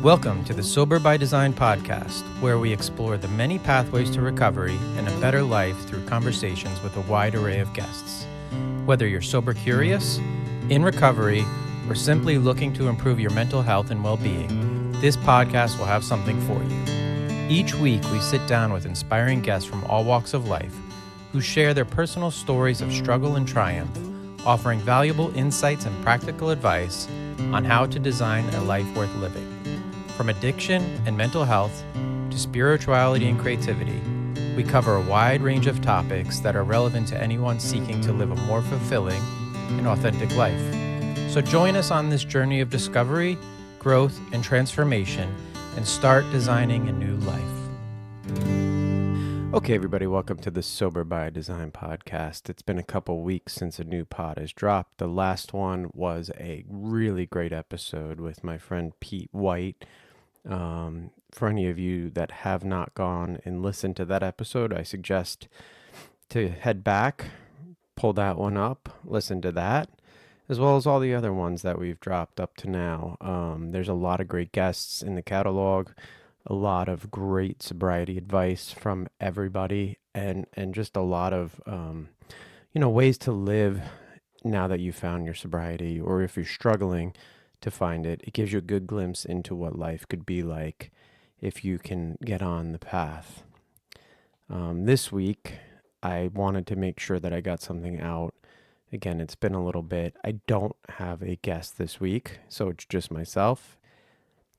Welcome to the Sober by Design podcast, where we explore the many pathways to recovery and a better life through conversations with a wide array of guests. Whether you're sober curious, in recovery, or simply looking to improve your mental health and well-being, this podcast will have something for you. Each week, we sit down with inspiring guests from all walks of life who share their personal stories of struggle and triumph, offering valuable insights and practical advice on how to design a life worth living. From addiction and mental health to spirituality and creativity, we cover a wide range of topics that are relevant to anyone seeking to live a more fulfilling and authentic life. So join us on this journey of discovery, growth, and transformation, and start designing a new life. Okay, everybody, welcome to the Sober by Design podcast. It's been a couple weeks since a new pod has dropped. The last one was a really great episode with my friend Pete White. For any of you that have not gone and listened to that episode, I suggest to head back, pull that one up, listen to that, as well as all the other ones that we've dropped up to now. There's a lot of great guests in the catalog, a lot of great sobriety advice from everybody, and just a lot of, ways to live now that you've found your sobriety, or if you're struggling to find it. It gives you a good glimpse into what life could be like if you can get on the path. This week, I wanted to make sure that I got something out. Again, it's been a little bit. I don't have a guest this week, so it's just myself.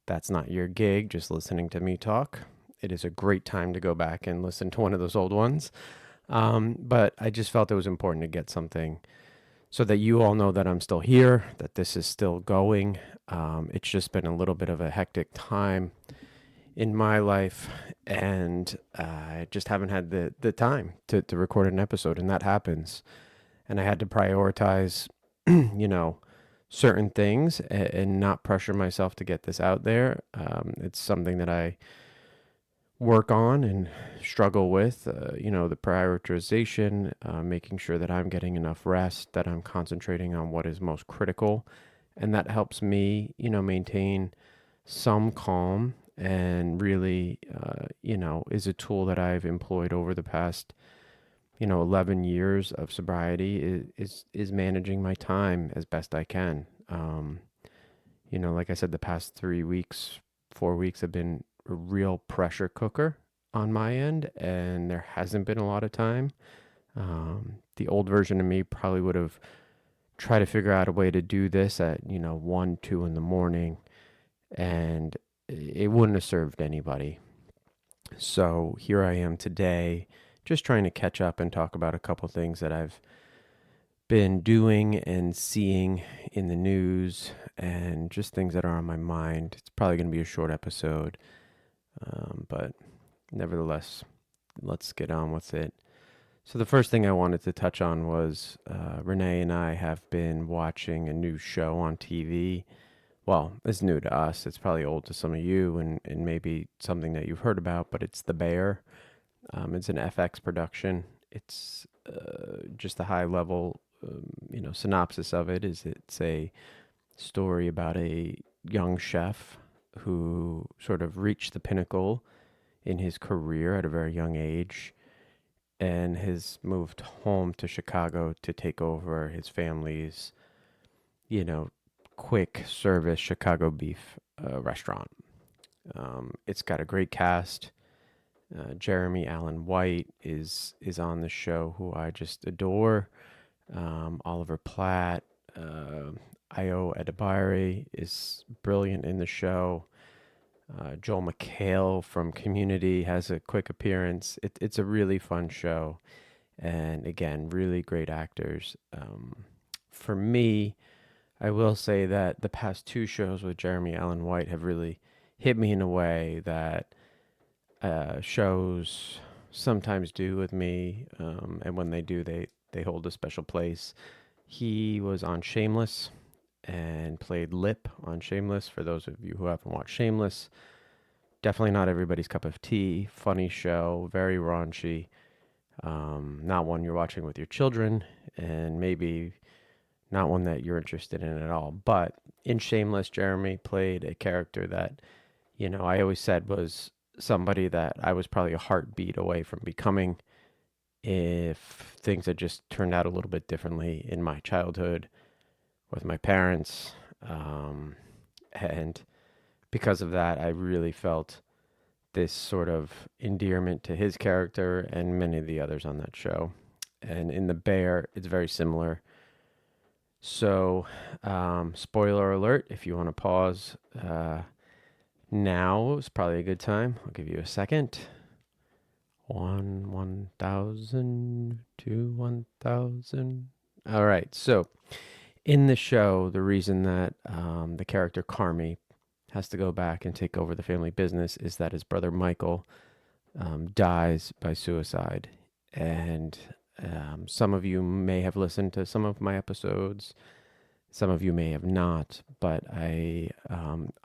That's not your gig, just listening to me talk. It is a great time to go back and listen to one of those old ones. But I just felt it was important to get something so that you all know that I'm still here, that this is still going. It's just been a little bit of a hectic time in my life, and I just haven't had the time to record an episode, and that happens. And I had to prioritize, certain things and not pressure myself to get this out there. It's something that I work on and struggle with, the prioritization, making sure that I'm getting enough rest, that I'm concentrating on what is most critical. And that helps me, maintain some calm, and really, is a tool that I've employed over the past, 11 years of sobriety is managing my time as best I can. Like I said, the past 4 weeks have been a real pressure cooker on my end, and there hasn't been a lot of time. The old version of me probably would have tried to figure out a way to do this at 1, 2 in the morning, and it wouldn't have served anybody. So here I am today, just trying to catch up and talk about a couple things that I've been doing and seeing in the news, and just things that are on my mind. It's probably going to be a short episode. But nevertheless, let's get on with it. So the first thing I wanted to touch on was Renee and I have been watching a new show on TV. Well, it's new to us. It's probably old to some of you, and maybe something that you've heard about, but it's The Bear. It's an FX production. It's just a high-level, synopsis of it is it's a story about a young chef who sort of reached the pinnacle in his career at a very young age, and has moved home to Chicago to take over his family's, quick service Chicago beef restaurant. It's got a great cast. Jeremy Allen White is on the show, who I just adore. Oliver Platt, Ayo Edebiri is brilliant in the show. Joel McHale from Community has a quick appearance. It's a really fun show, and again, really great actors. For me, I will say that the past 2 shows with Jeremy Allen White have really hit me in a way that shows sometimes do with me, and when they do, they hold a special place. He was on Shameless and played Lip on Shameless. For those of you who haven't watched Shameless, definitely not everybody's cup of tea. Funny show, very raunchy. Not one you're watching with your children, and maybe not one that you're interested in at all. But in Shameless, Jeremy played a character that I always said was somebody that I was probably a heartbeat away from becoming if things had just turned out a little bit differently in my childhood with my parents. And because of that, I really felt this sort of endearment to his character and many of the others on that show. And in The Bear, it's very similar. So, spoiler alert, if you want to pause, now is probably a good time. I'll give you a second. 1,000, 1,000. All right. So, in the show, the reason that the character Carmy has to go back and take over the family business is that his brother Michael dies by suicide. And some of you may have listened to some of my episodes. Some of you may have not, but I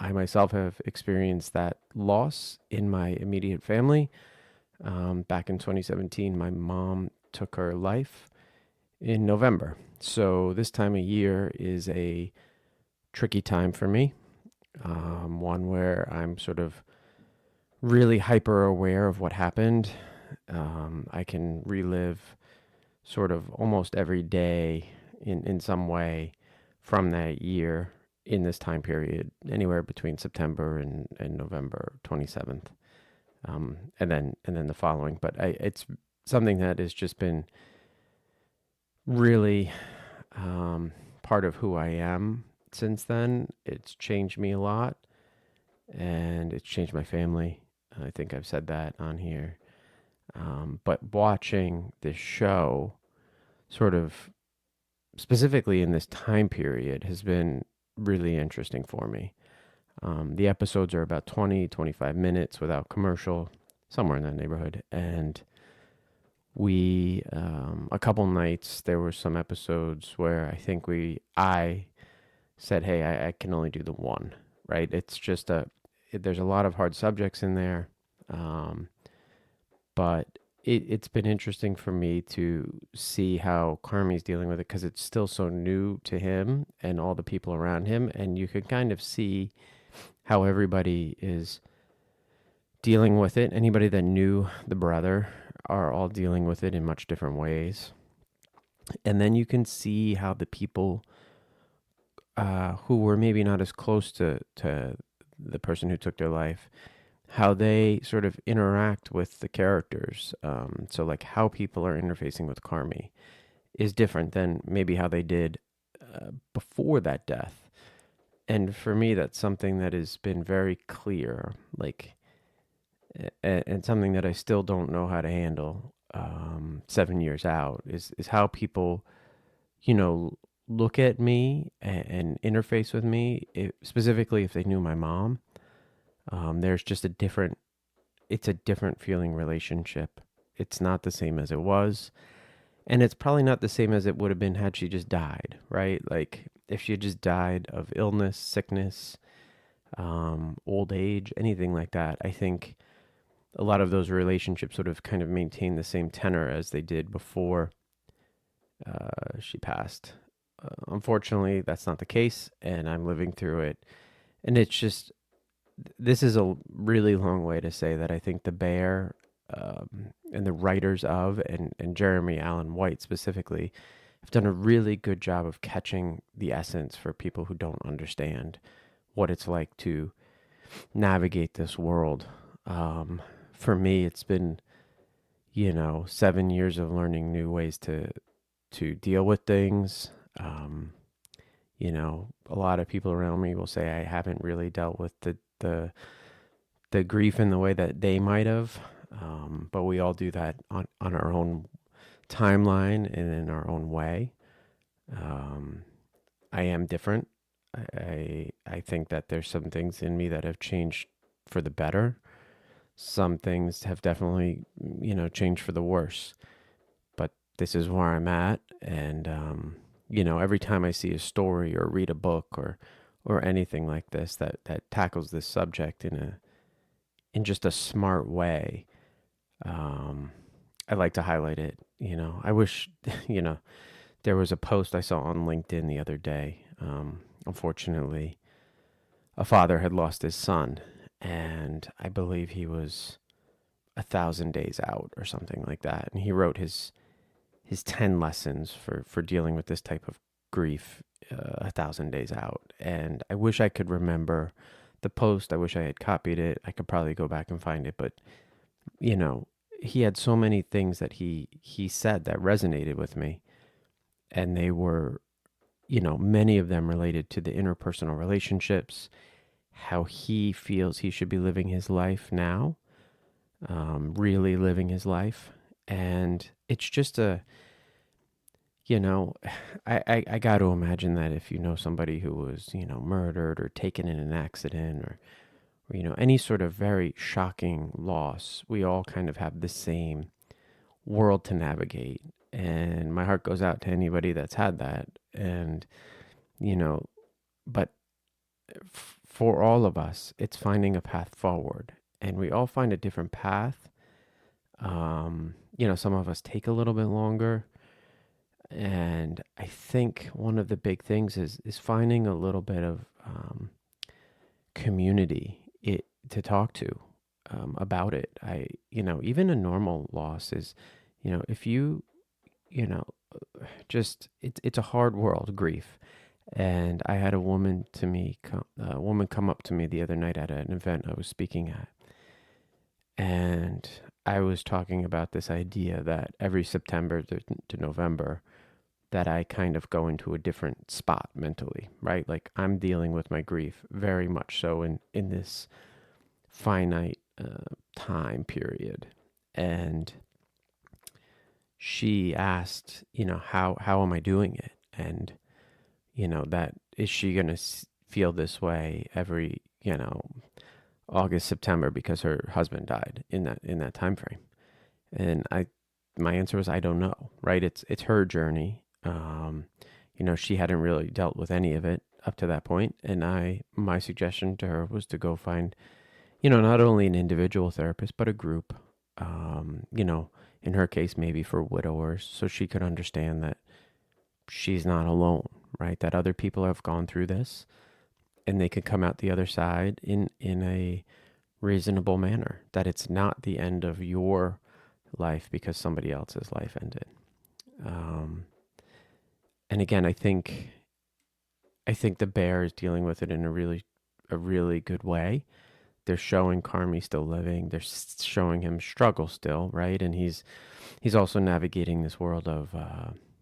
myself have experienced that loss in my immediate family. Back in 2017, my mom took her life in November. So this time of year is a tricky time for me. One where I'm sort of really hyper aware of what happened. I can relive sort of almost every day in some way from that year in this time period, anywhere between September and November 27th, and then the following. But it's something that has just been really part of who I am since then. It's changed me a lot, and it's changed my family. I think I've said that on here. But watching this show, sort of specifically in this time period, has been really interesting for me. The episodes are about 20-25 minutes without commercial, somewhere in that neighborhood. And we, a couple nights, there were some episodes where I said, hey, I can only do the one, right? It's just there's a lot of hard subjects in there. But it's been interesting for me to see how Carmy's dealing with it because it's still so new to him and all the people around him. And you can kind of see how everybody is dealing with it. Anybody that knew the brother are all dealing with it in much different ways. And then you can see how the people who were maybe not as close to the person who took their life, how they sort of interact with the characters. So like how people are interfacing with Carmy is different than maybe how they did before that death. And for me, that's something that has been very clear, like, and something that I still don't know how to handle 7 years out is how people, look at me and interface with me, specifically if they knew my mom. There's just it's a different feeling relationship. It's not the same as it was. And it's probably not the same as it would have been had she just died, right? Like if she had just died of illness, sickness, old age, anything like that, I think a lot of those relationships would have kind of maintained the same tenor as they did before she passed. Unfortunately, that's not the case, and I'm living through it. And it's just, this is a really long way to say that I think The Bear and the writers of, and Jeremy Allen White specifically, have done a really good job of catching the essence for people who don't understand what it's like to navigate this world. For me, it's been, 7 years of learning new ways to deal with things. A lot of people around me will say I haven't really dealt with the grief in the way that they might have. But we all do that on our own timeline and in our own way. I am different. I think that there's some things in me that have changed for the better. Some things have definitely, changed for the worse. But this is where I'm at, and every time I see a story or read a book or anything like this that tackles this subject in just a smart way, I like to highlight it. I wish, there was a post I saw on LinkedIn the other day. Unfortunately, a father had lost his son, and I believe he was 1,000 days out or something like that. And he wrote his 10 lessons for dealing with this type of grief 1,000 days out. And I wish I could remember the post. I wish I had copied it. I could probably go back and find it, but you know, he had so many things that he said that resonated with me, and they were, many of them related to the interpersonal relationships, how he feels he should be living his life now, really living his life. And it's just you know, I got to imagine that if you know somebody who was, murdered or taken in an accident or, any sort of very shocking loss, we all kind of have the same world to navigate. And my heart goes out to anybody that's had that. And, you know, but for all of us, it's finding a path forward. And we all find a different path. Some of us take a little bit longer. And I think one of the big things is finding a little bit of community to talk to about it. Even a normal loss is, if you, you know, just it's a hard world, grief. And I had a woman come up to me the other night at an event I was speaking at, and I was talking about this idea that every September to November, that I kind of go into a different spot mentally, right? Like I'm dealing with my grief very much so in this finite time period. And she asked, how am I doing it? And, that is she going to feel this way every, August, September, because her husband died in that time frame. And my answer was, I don't know, right? It's her journey. She hadn't really dealt with any of it up to that point. And my suggestion to her was to go find, not only an individual therapist, but a group, in her case, maybe for widowers, so she could understand that she's not alone, right? That other people have gone through this and they could come out the other side in a reasonable manner, that it's not the end of your life because somebody else's life ended. And again, I think the bear is dealing with it in a really good way. They're showing Carmy still living. They're showing him struggle still, right? And he's also navigating this world of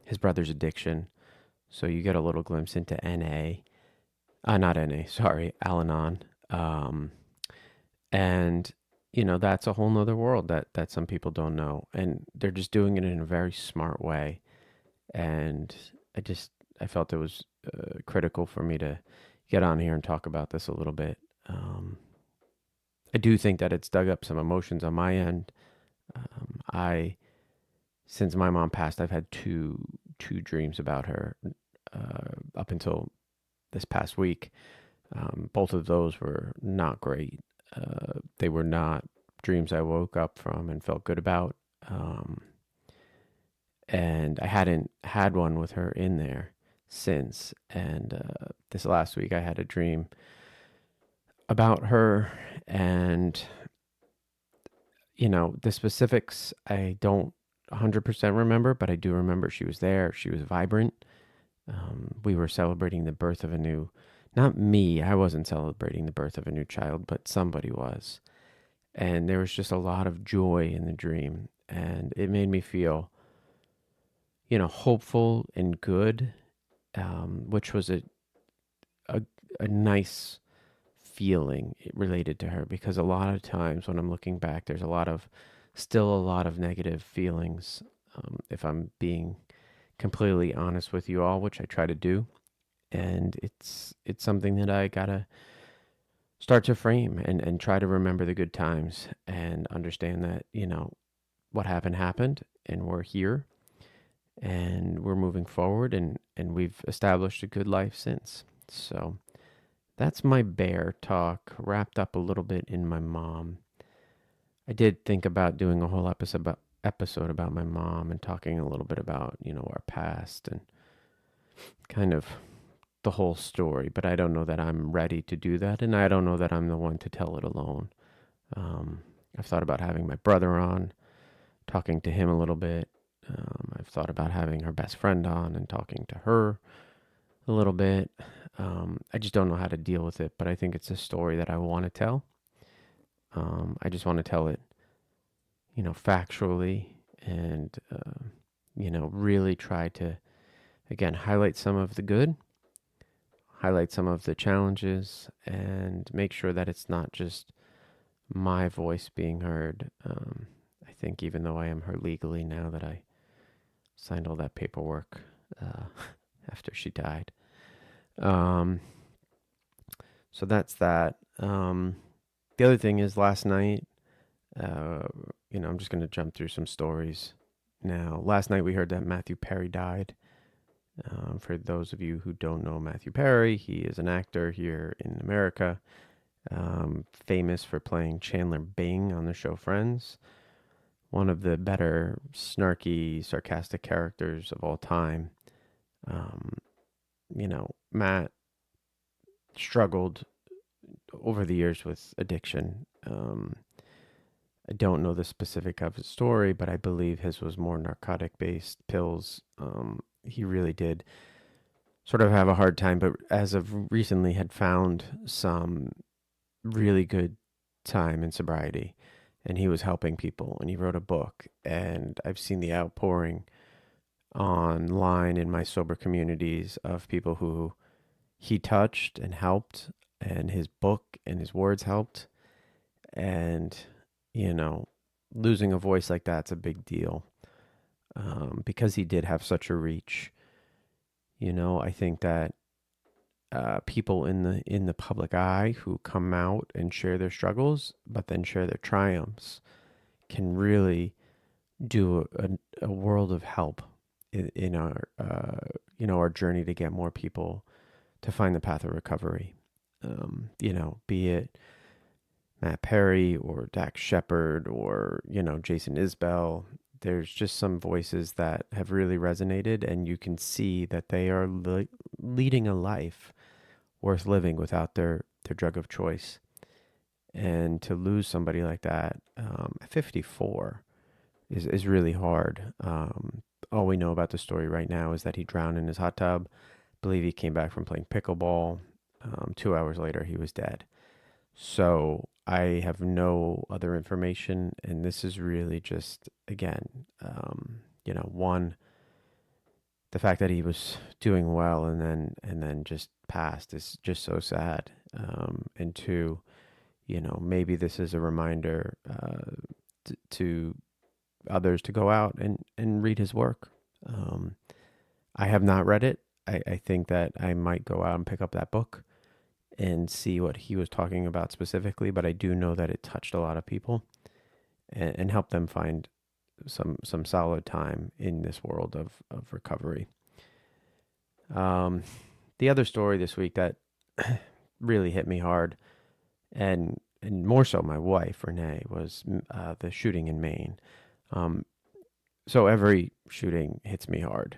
his brother's addiction. So you get a little glimpse into Al-Anon. And that's a whole nother world that some people don't know, and they're just doing it in a very smart way. And I felt it was critical for me to get on here and talk about this a little bit. I do think that it's dug up some emotions on my end. Since my mom passed, I've had two dreams about her up until this past week. Both of those were not great. They were not dreams I woke up from and felt good about. And I hadn't had one with her in there since. And this last week, I had a dream about her, and the specifics I don't 100% remember, but I do remember she was there. She was vibrant. We were celebrating the birth of not me, I wasn't celebrating the birth of a new child, but somebody was. And there was just a lot of joy in the dream, and it made me feel, hopeful and good, which was a nice feeling related to her, because a lot of times when I'm looking back, there's still a lot of negative feelings, if I'm being completely honest with you all, which I try to do. And it's something that I gotta start to frame and try to remember the good times and understand that, what happened, and we're here and we're moving forward, and we've established a good life since. So that's my bear talk, wrapped up a little bit in my mom. I did think about doing a whole episode about my mom and talking a little bit about, our past, and kind of the whole story, but I don't know that I'm ready to do that, and I don't know that I'm the one to tell it alone. Um, I've thought about having my brother on, talking to him a little bit. I've thought about having her best friend on and talking to her a little bit. I just don't know how to deal with it, but I think it's a story that I want to tell. I just want to tell it, factually and, really try to, again, highlight some of the good, highlight some of the challenges, and make sure that it's not just my voice being heard. I think even though I am heard legally now that I signed all that paperwork uh, after she died. Um, so that's that. The other thing is last night, I'm just going to jump through some stories now. Last night we heard that Matthew Perry died. For those of you who don't know Matthew Perry, he is an actor here in America, famous for playing Chandler Bing on the show Friends, one of the better snarky, sarcastic characters of all time. Matt struggled over the years with addiction. I don't know the specific of his story, but I believe his was more narcotic based pills. He really did sort of have a hard time, but as of recently had found some really good time in sobriety, and he was helping people, and he wrote a book, and I've seen the outpouring online in my sober communities of people who he touched and helped, and his book and his words helped. And, you know, losing a voice like that's a big deal, because he did have such a reach. I think that people in the public eye who come out and share their struggles, but then share their triumphs, can really do a world of help in our our journey to get more people to find the path of recovery. Be it Matt Perry or Dax Shepard or Jason Isbell. There's just some voices that have really resonated, and you can see that they are leading a life worth living without their drug of choice. And to lose somebody like that at 54 is really hard. All we know about the story right now is that he drowned in his hot tub. I believe he came back from playing pickleball. 2 hours later, he was dead. So I have no other information, and this is really just, again, one, the fact that he was doing well and then just passed is just so sad. And two, maybe this is a reminder to others to go out and read his work. I have not read it. I think that I might go out and pick up that book and see what he was talking about specifically, but I do know that it touched a lot of people and helped them find some solid time in this world of recovery. The other story this week that really hit me hard, and more so my wife, Renee, was the shooting in Maine. So every shooting hits me hard.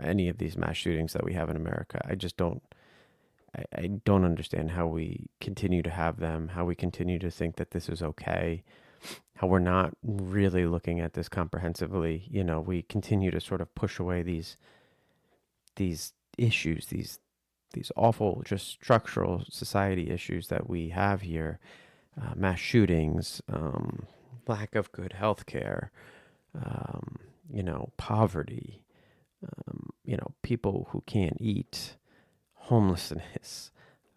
Any of these mass shootings that we have in America, I don't understand how we continue to have them, how we continue to think that this is okay, how we're not really looking at this comprehensively. We continue to sort of push away these issues, these awful, just structural society issues that we have here, mass shootings, lack of good health care, poverty, people who can't eat, homelessness.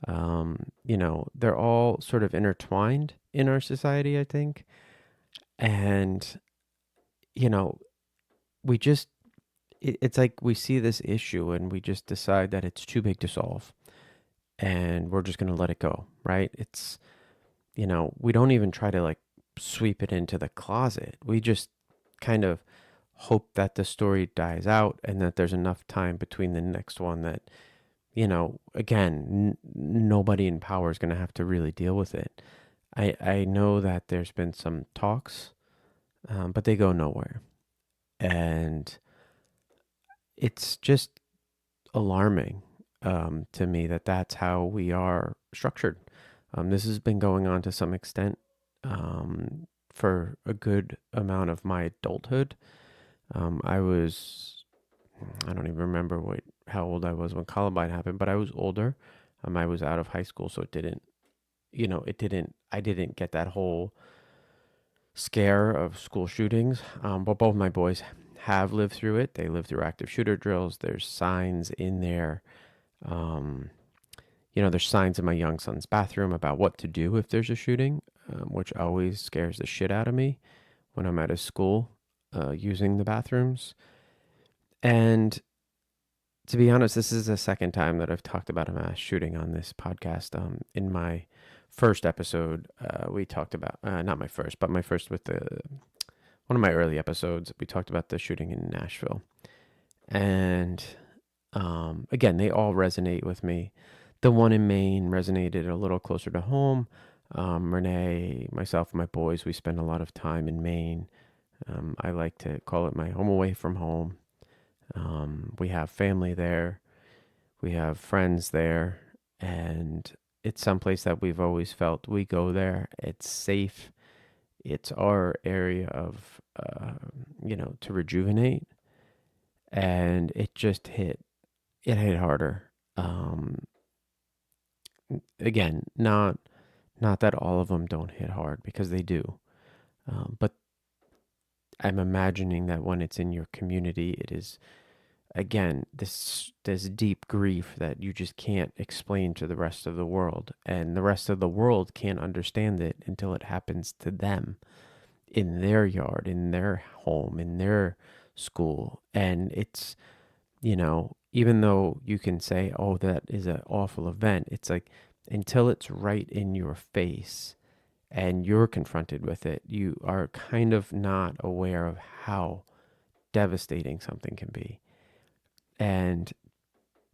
They're all sort of intertwined in our society, I think. And, we just, it's like we see this issue and we just decide that it's too big to solve and we're just going to let it go, right? It's, we don't even try to like sweep it into the closet. We just kind of hope that the story dies out and that there's enough time between the next one that, again, nobody in power is going to have to really deal with it. I know that there's been some talks, but they go nowhere. And it's just alarming to me that that's how we are structured. This has been going on to some extent for a good amount of my adulthood. I don't even remember how old I was when Columbine happened, but I was older. I was out of high school, so I didn't get that whole scare of school shootings. But both my boys have lived through it. They lived through active shooter drills. There's signs in there. Um, there's signs in my young son's bathroom about what to do if there's a shooting, which always scares the shit out of me when I'm at his school using the bathrooms. And to be honest, this is the second time that I've talked about a mass shooting on this podcast. In my first episode, we talked about, not my first, but my first with one of my early episodes, we talked about the shooting in Nashville. And again, they all resonate with me. The one in Maine resonated a little closer to home. Renee, myself, my boys, we spend a lot of time in Maine. I like to call it my home away from home. We have family there. We have friends there. And it's someplace that we've always felt we go there. It's safe. It's our area of, to rejuvenate. And it just hit harder. Again, not that all of them don't hit hard, because they do. But I'm imagining that when it's in your community, it is, again, this deep grief that you just can't explain to the rest of the world. And the rest of the world can't understand it until it happens to them in their yard, in their home, in their school. And it's, even though you can say, oh, that is an awful event, it's like, until it's right in your face and you're confronted with it, you are kind of not aware of how devastating something can be. And,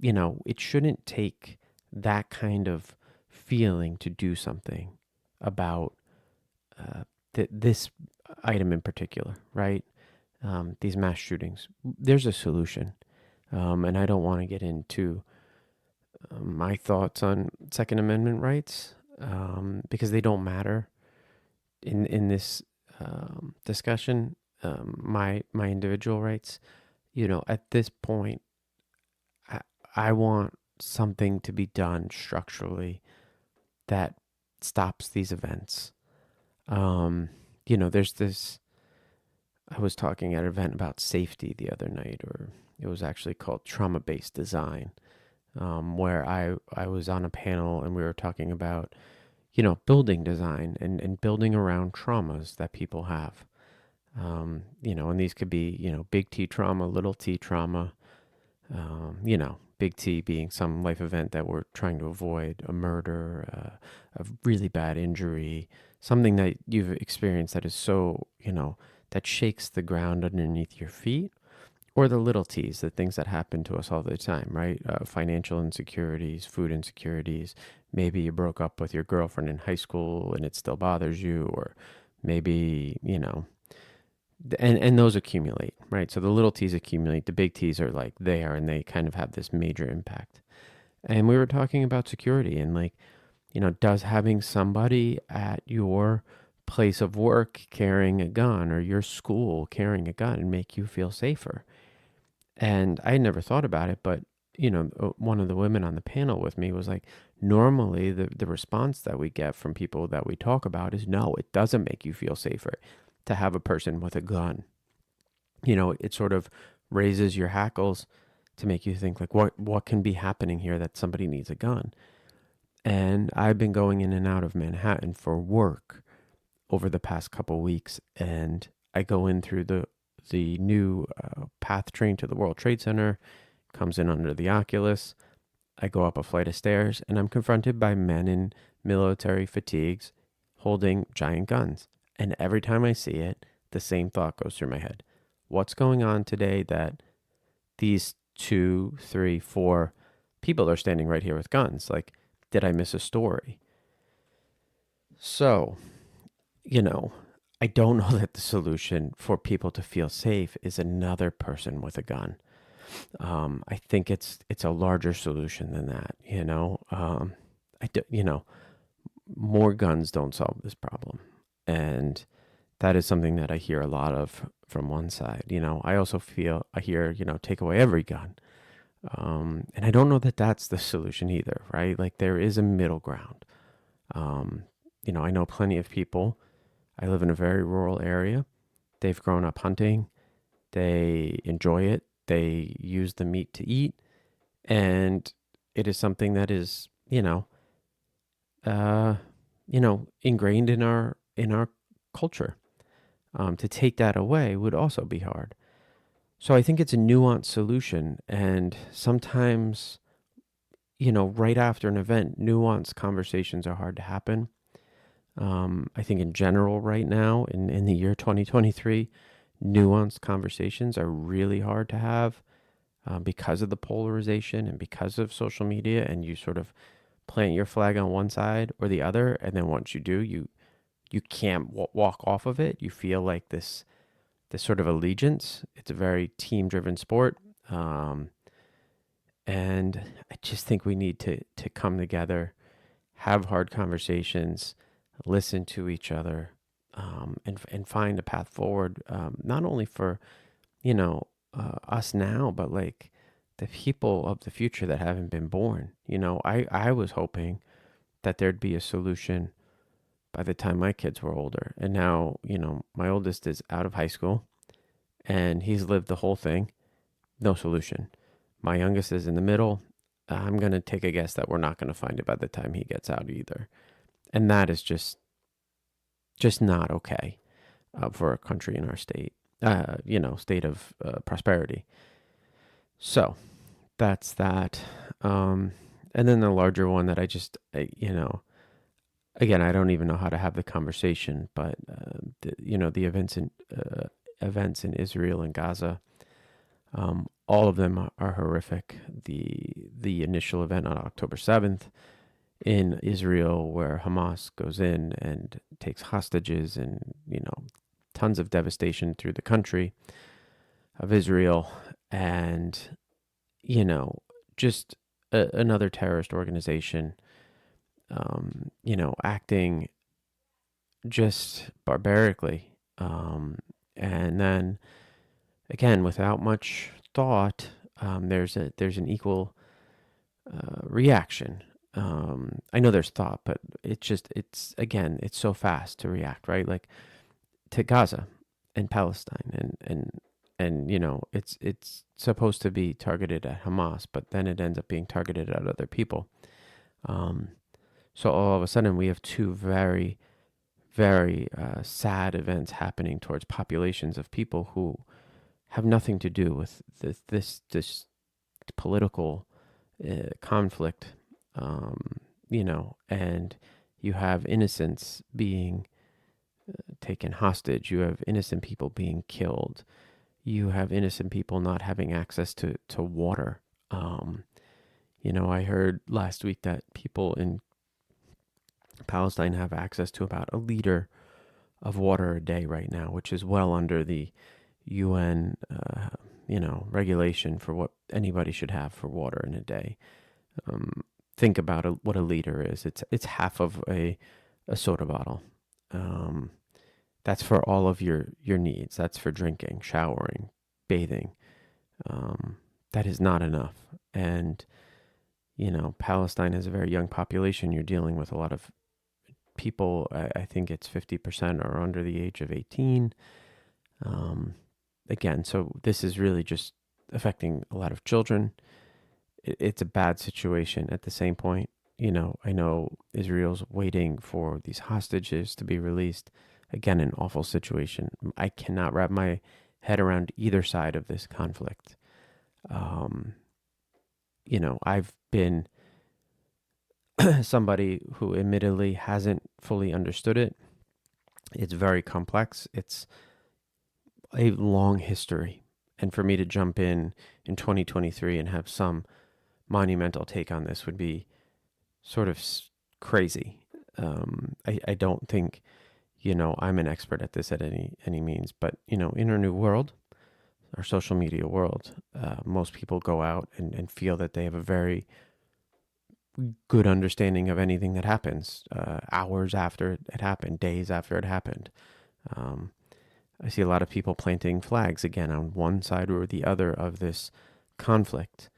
it shouldn't take that kind of feeling to do something about this item in particular, right? These mass shootings. There's a solution. And I don't want to get into my thoughts on Second Amendment rights, because they don't matter in this discussion. My individual rights, at this point, I want something to be done structurally that stops these events. There's this. I was talking at an event about safety the other night, or it was actually called trauma-based design, where I was on a panel and we were talking about, building design and building around traumas that people have. And these could be, big T trauma, little t trauma, big T being some life event that we're trying to avoid, a murder, a really bad injury, something that you've experienced that is so, that shakes the ground underneath your feet. Or the little T's, the things that happen to us all the time, right? Financial insecurities, food insecurities. Maybe you broke up with your girlfriend in high school and it still bothers you. Or maybe, and those accumulate, right? So the little T's accumulate. The big T's are like there, and they kind of have this major impact. And we were talking about security and does having somebody at your place of work carrying a gun, or your school carrying a gun, make you feel safer? And I had never thought about it, but one of the women on the panel with me was like, normally the response that we get from people that we talk about is, no, it doesn't make you feel safer to have a person with a gun. It sort of raises your hackles to make you think like, what can be happening here that somebody needs a gun? And I've been going in and out of Manhattan for work over the past couple weeks, and I go in through the new PATH train to the World Trade Center, comes in under the Oculus. I go up a flight of stairs, and I'm confronted by men in military fatigues holding giant guns. And every time I see it, the same thought goes through my head. What's going on today that these 2, 3, 4 people are standing right here with guns? Like, did I miss a story? So, I don't know that the solution for people to feel safe is another person with a gun. I think it's a larger solution than that. More guns don't solve this problem, and that is something that I hear a lot of from one side. I also I hear take away every gun, and I don't know that that's the solution either, right? Like there is a middle ground. Um, I know plenty of people. I live in a very rural area. They've grown up hunting. They enjoy it. They use the meat to eat, and it is something that is, uh, ingrained in our culture. To take that away would also be hard. So I think it's a nuanced solution, and sometimes, right after an event, nuanced conversations are hard to happen. I think in general, right now, in the year 2023, nuanced conversations are really hard to have because of the polarization and because of social media, and you sort of plant your flag on one side or the other, and then once you do, you can't walk off of it. You feel like this sort of allegiance. It's a very team driven sport. And I just think we need to come together, have hard conversations, listen to each other, and find a path forward, not only for, us now, but like the people of the future that haven't been born. I was hoping that there'd be a solution by the time my kids were older. And now, my oldest is out of high school and he's lived the whole thing. No solution. My youngest is in the middle. I'm going to take a guess that we're not going to find it by the time he gets out either. And that is just not okay for a country in our state, state of prosperity. So that's that. And then the larger one that again, I don't even know how to have the conversation, but the events in Israel and Gaza, all of them are horrific. The initial event on October 7th in Israel, where Hamas goes in and takes hostages, and tons of devastation through the country of Israel, and just another terrorist organization, acting just barbarically. And then again, without much thought, there's an equal reaction. I know there's thought, but it's so fast to react, right? Like to Gaza and Palestine, and it's supposed to be targeted at Hamas, but then it ends up being targeted at other people. So all of a sudden, we have two very, very sad events happening towards populations of people who have nothing to do with this political conflict, and you have innocents being taken hostage. You have innocent people being killed. You have innocent people not having access to water. I heard last week that people in Palestine have access to about a liter of water a day right now, which is well under the UN, regulation for what anybody should have for water in a day. Think about what a liter is. It's half of a soda bottle. That's for all of your needs. That's for drinking, showering, bathing. That is not enough. And, Palestine has a very young population. You're dealing with a lot of people. I think it's 50% are under the age of 18. Again, so this is really just affecting a lot of children. It's a bad situation. At the same point, I know Israel's waiting for these hostages to be released. Again, an awful situation. I cannot wrap my head around either side of this conflict. I've been somebody who admittedly hasn't fully understood it. It's very complex. It's a long history. And for me to jump in 2023 and have some monumental take on this would be sort of crazy. I don't think, I'm an expert at this at any means, but, in our new world, our social media world. Most people go out and feel that they have a very good understanding of anything that happens hours after it happened, days after it happened. Um, I see a lot of people planting flags again on one side or the other of this conflict.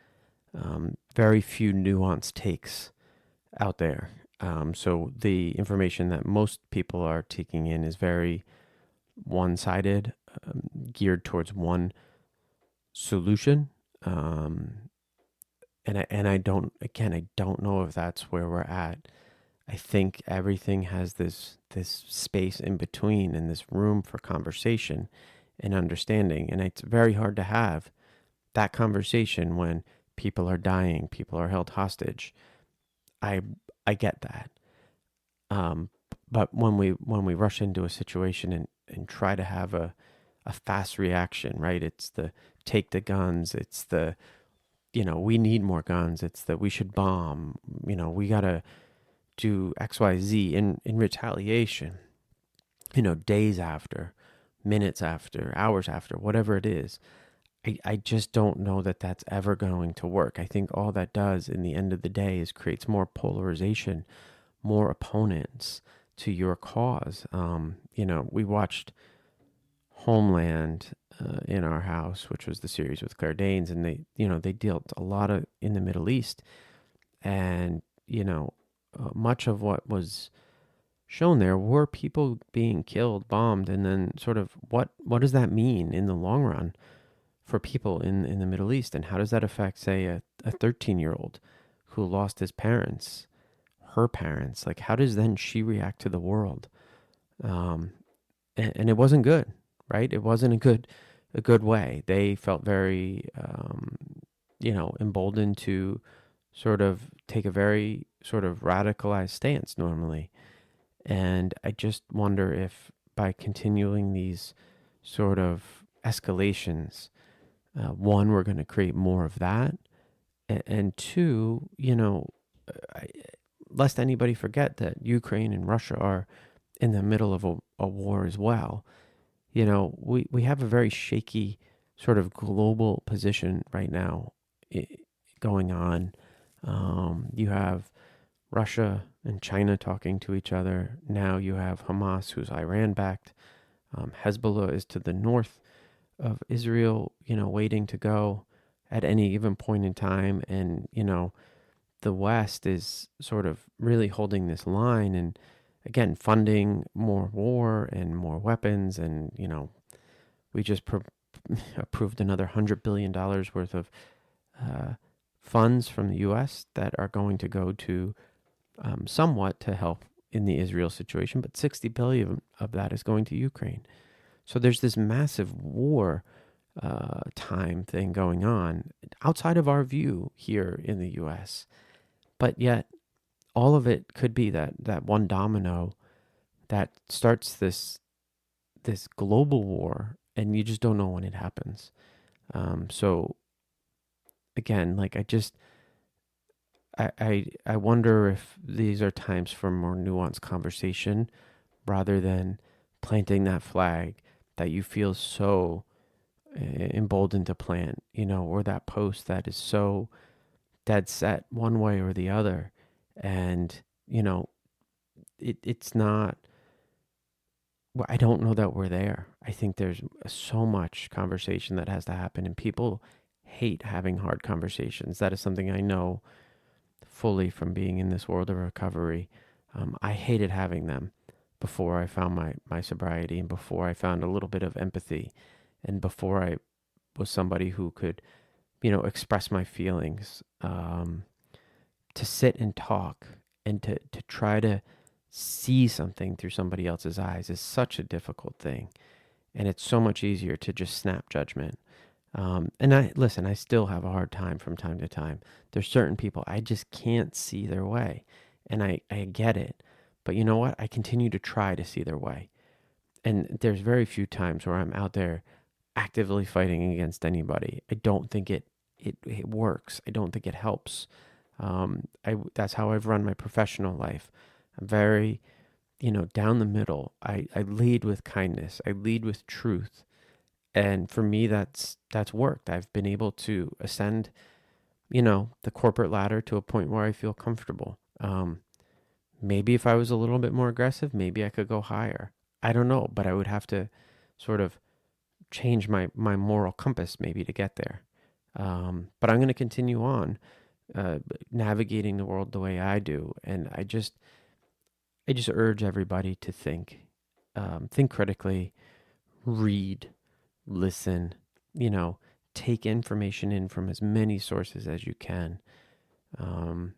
Very few nuanced takes out there. So the information that most people are taking in is very one-sided, geared towards one solution. And I don't know if that's where we're at. I think everything has this space in between and this room for conversation and understanding. And it's very hard to have that conversation when people are dying, people are held hostage. I I get that. Um, but when we rush into a situation and try to have a fast reaction, right? It's the take the guns. It's the, we need more guns. It's that we should bomb. We gotta do X, Y, Z in retaliation. Days after, minutes after, hours after, whatever it is. I just don't know that that's ever going to work. I think all that does in the end of the day is creates more polarization, more opponents to your cause. We watched Homeland in our house, which was the series with Claire Danes, and they dealt a lot of in the Middle East, and much of what was shown there were people being killed, bombed, and then sort of what does that mean in the long run for people in the Middle East, and how does that affect, say, a 13-year-old who lost his parents, her parents? Like, how does then she react to the world? And it wasn't good, right? It wasn't a good way. They felt very, emboldened to sort of take a very sort of radicalized stance normally. And I just wonder if by continuing these sort of escalations, one, we're going to create more of that. And two, I, lest anybody forget that Ukraine and Russia are in the middle of a war as well. We have a very shaky sort of global position right now going on. You have Russia and China talking to each other. Now you have Hamas, who's Iran backed. Hezbollah is to the north of Israel, waiting to go at any given point in time. And, the West is sort of really holding this line and, again, funding more war and more weapons. And, we just approved another $100 billion worth of funds from the U.S. that are going to go to somewhat to help in the Israel situation, but 60 billion of that is going to Ukraine. So there's this massive war time thing going on outside of our view here in the U.S. But yet, all of it could be that one domino that starts this global war, and you just don't know when it happens. So again, like I wonder if these are times for more nuanced conversation rather than planting that flag that you feel so emboldened to plant, or that post that is so dead set one way or the other. And, it's not, well, I don't know that we're there. I think there's so much conversation that has to happen, and people hate having hard conversations. That is something I know fully from being in this world of recovery. I hated having them before I found my sobriety, and before I found a little bit of empathy, and before I was somebody who could, express my feelings. To sit and talk and to try to see something through somebody else's eyes is such a difficult thing. And it's so much easier to just snap judgment. And I still have a hard time from time to time. There's certain people I just can't see their way. And I get it. But you know what? I continue to try to see their way. And there's very few times where I'm out there actively fighting against anybody. I don't think it works. I don't think it helps. That's how I've run my professional life. I'm very, down the middle. I lead with kindness. I lead with truth. And for me, that's worked. I've been able to ascend, the corporate ladder to a point where I feel comfortable. Maybe if I was a little bit more aggressive, maybe I could go higher. I don't know, but I would have to sort of change my moral compass maybe to get there. But I'm going to continue on uh, navigating the world the way I do, and I just urge everybody to think critically, read, listen, you know, take information in from as many sources as you can, um,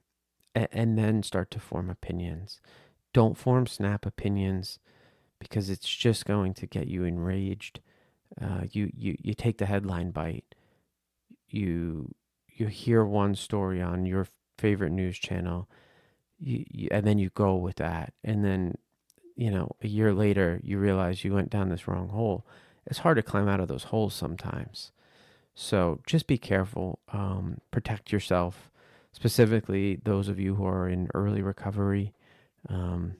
and then start to form opinions. Don't form snap opinions because it's just going to get you enraged. You take the headline bite. You you hear one story on your favorite news channel, and then you go with that, and then a year later you realize you went down this wrong hole. It's hard to climb out of those holes sometimes. So just be careful. Protect yourself, specifically those of you who are in early recovery. Um,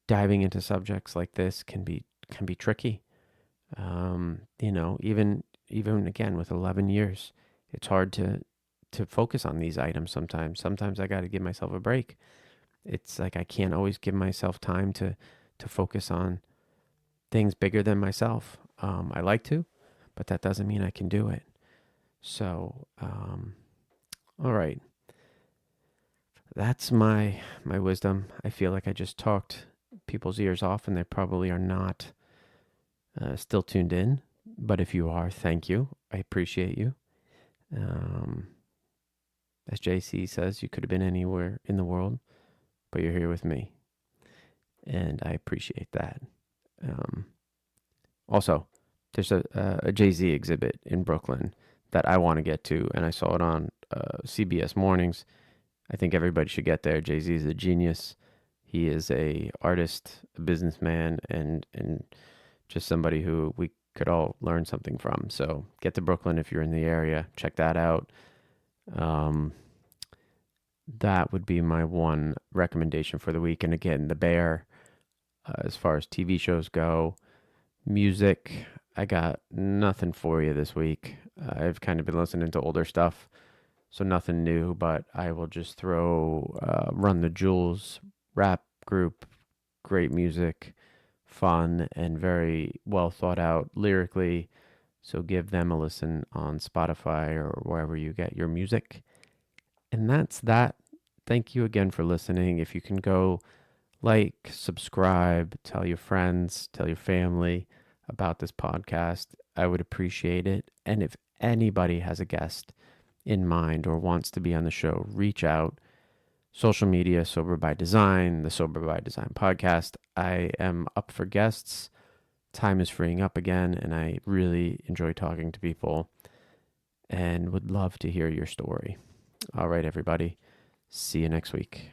Diving into subjects like this can be tricky. Even again with 11 years, it's hard to focus on these items sometimes. Sometimes I got to give myself a break. It's like I can't always give myself time to focus on things bigger than myself. I like to, but that doesn't mean I can do it. So, all right, that's my wisdom. I feel like I just talked people's ears off, and they probably are not still tuned in. But if you are, thank you. I appreciate you. Um, as JC says, you could have been anywhere in the world, but you're here with me, and I appreciate that. Um, Also, there's a Jay Z exhibit in Brooklyn that I want to get to, and I saw it on CBS Mornings. I think everybody should get there. Jay Z is a genius. He is a artist, a businessman, and just somebody who we could all learn something from. So get to Brooklyn if you're in the area. Check that out. Um, that would be my one recommendation for the week. And again, The Bear, as far as TV shows go, music, I got nothing for you this week. I've kind of been listening to older stuff, so nothing new, but I will just throw Run the Jewels rap group, great music, fun, and very well thought out lyrically. So give them a listen on Spotify or wherever you get your music. And that's that. Thank you again for listening. If you can go like, subscribe, tell your friends, tell your family about this podcast, I would appreciate it. And if anybody has a guest in mind or wants to be on the show, reach out. Social media, Sober by Design, the Sober by Design podcast. I am up for guests. Time is freeing up again, and I really enjoy talking to people and would love to hear your story. All right, everybody. See you next week.